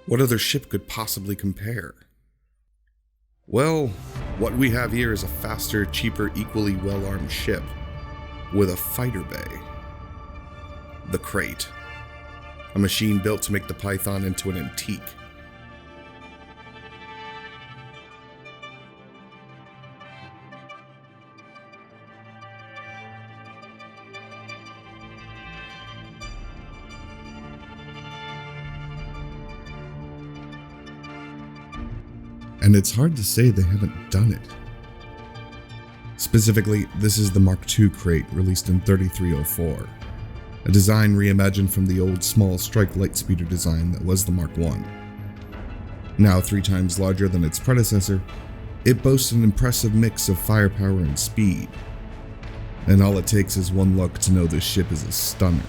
What other ship could possibly compare? Well, what we have here is a faster, cheaper, equally well-armed ship with a fighter bay. The Krait, a machine built to make the Python into an antique. And it's hard to say they haven't done it. Specifically, this is the Mark II Krait released in 3304, a design reimagined from the old small strike lightspeeder design that was the Mark I. Now 3 times larger than its predecessor, it boasts an impressive mix of firepower and speed. And all it takes is one look to know this ship is a stunner.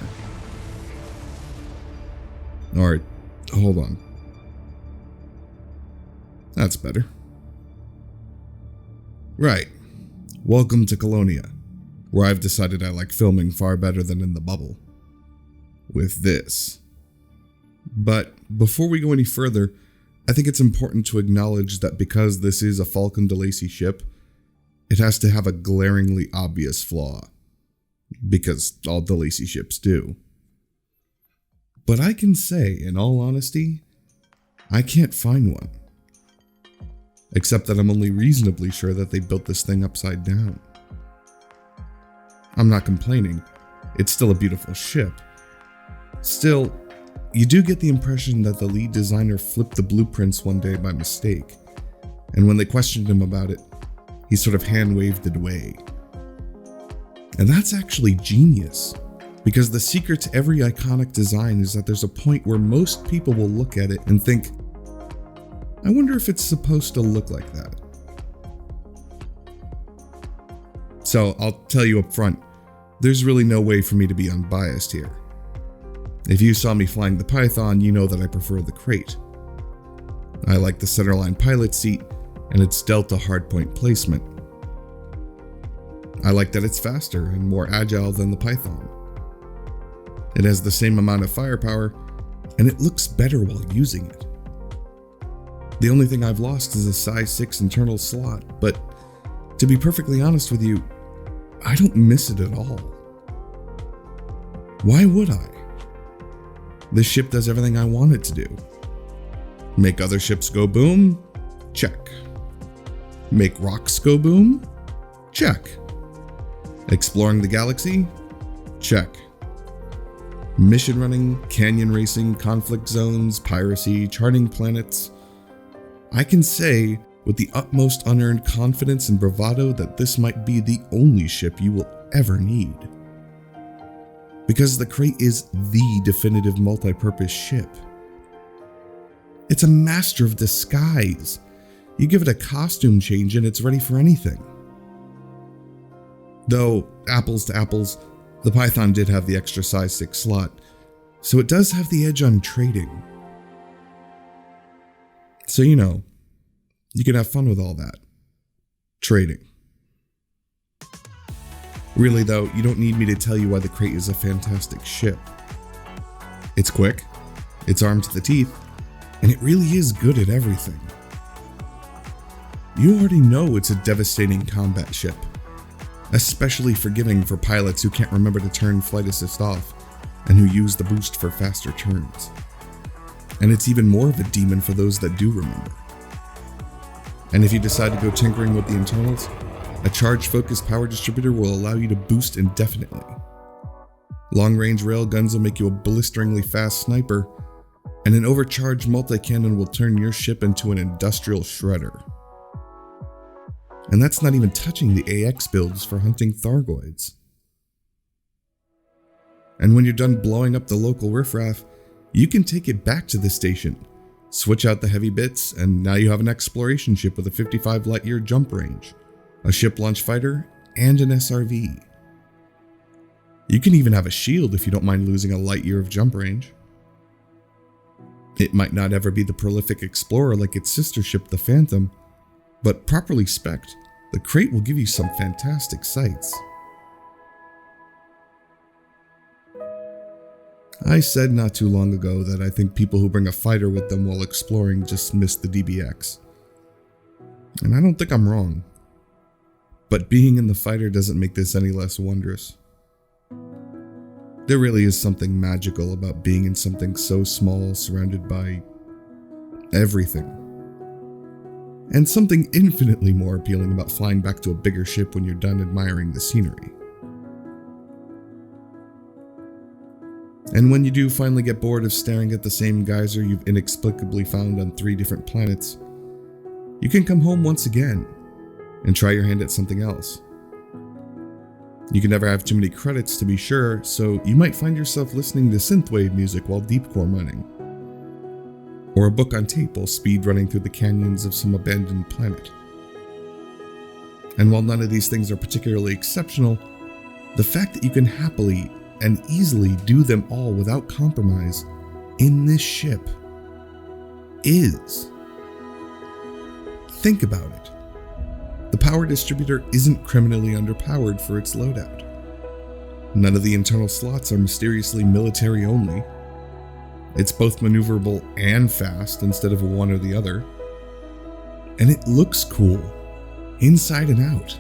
Alright, hold on. That's better. Right. Welcome to Colonia, where I've decided I like filming far better than in the bubble. With this. But before we go any further, I think it's important to acknowledge that because this is a Falcon de Lacy ship, it has to have a glaringly obvious flaw. Because all de Lacy ships do. But I can say, in all honesty, I can't find one. Except that I'm only reasonably sure that they built this thing upside down. I'm not complaining, it's still a beautiful ship. Still, you do get the impression that the lead designer flipped the blueprints one day by mistake, and when they questioned him about it, he sort of hand-waved it away. And that's actually genius, because the secret to every iconic design is that there's a point where most people will look at it and think, I wonder if it's supposed to look like that. So I'll tell you up front, there's really no way for me to be unbiased here. If you saw me flying the Python, you know that I prefer the Krait. I like the centerline pilot seat and its delta hardpoint placement. I like that it's faster and more agile than the Python. It has the same amount of firepower, and it looks better while using it. The only thing I've lost is a size 6 internal slot, but to be perfectly honest with you, I don't miss it at all. Why would I? This ship does everything I want it to do. Make other ships go boom? Check. Make rocks go boom? Check. Exploring the galaxy? Check. Mission running, canyon racing, conflict zones, piracy, charting planets. I can say with the utmost unearned confidence and bravado that this might be the only ship you will ever need. Because the Krait is the definitive multi-purpose ship. It's a master of disguise. You give it a costume change and it's ready for anything. Though, apples to apples, the Python did have the extra size 6 slot, so it does have the edge on trading. So you know, you can have fun with all that. Trading. Really though, you don't need me to tell you why the Krait is a fantastic ship. It's quick, it's armed to the teeth, and it really is good at everything. You already know it's a devastating combat ship, especially forgiving for pilots who can't remember to turn flight assist off and who use the boost for faster turns. And it's even more of a demon for those that do remember. And if you decide to go tinkering with the internals, a charge-focused power distributor will allow you to boost indefinitely. Long-range railguns will make you a blisteringly fast sniper, and an overcharged multi-cannon will turn your ship into an industrial shredder. And that's not even touching the AX builds for hunting Thargoids. And when you're done blowing up the local riffraff, you can take it back to the station, switch out the heavy bits, and now you have an exploration ship with a 55 light-year jump range, a ship launch fighter, and an SRV. You can even have a shield if you don't mind losing a light year of jump range. It might not ever be the prolific explorer like its sister ship, the Phantom, but properly spec'd, the Krait will give you some fantastic sights. I said not too long ago that I think people who bring a fighter with them while exploring just miss the DBX. And I don't think I'm wrong. But being in the fighter doesn't make this any less wondrous. There really is something magical about being in something so small, surrounded by everything. And something infinitely more appealing about flying back to a bigger ship when you're done admiring the scenery. And when you do finally get bored of staring at the same geyser you've inexplicably found on 3 different planets, you can come home once again and try your hand at something else. You can never have too many credits to be sure, so you might find yourself listening to synthwave music while deepcore mining, or a book on tape while speed running through the canyons of some abandoned planet. And while none of these things are particularly exceptional, the fact that you can happily and easily do them all without compromise in this ship is. Think about it. The power distributor isn't criminally underpowered for its loadout. None of the internal slots are mysteriously military only. It's both maneuverable and fast instead of one or the other. And it looks cool, inside and out.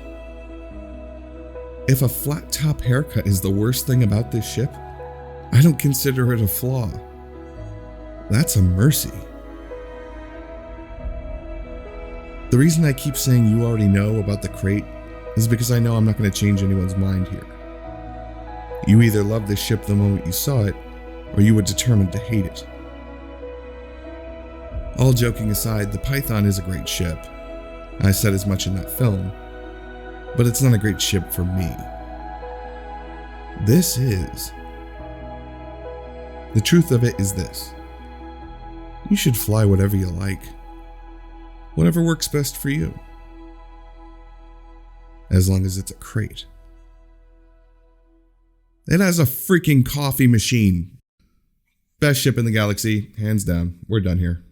If a flat top haircut is the worst thing about this ship, I don't consider it a flaw. That's a mercy. The reason I keep saying you already know about the Krait is because I know I'm not going to change anyone's mind here. You either love this ship the moment you saw it, or you were determined to hate it. All joking aside, the Python is a great ship. I said as much in that film, but it's not a great ship for me. This is. The truth of it is this. You should fly whatever you like. Whatever works best for you. As long as it's a Krait. It has a freaking coffee machine. Best ship in the galaxy, hands down. We're done here.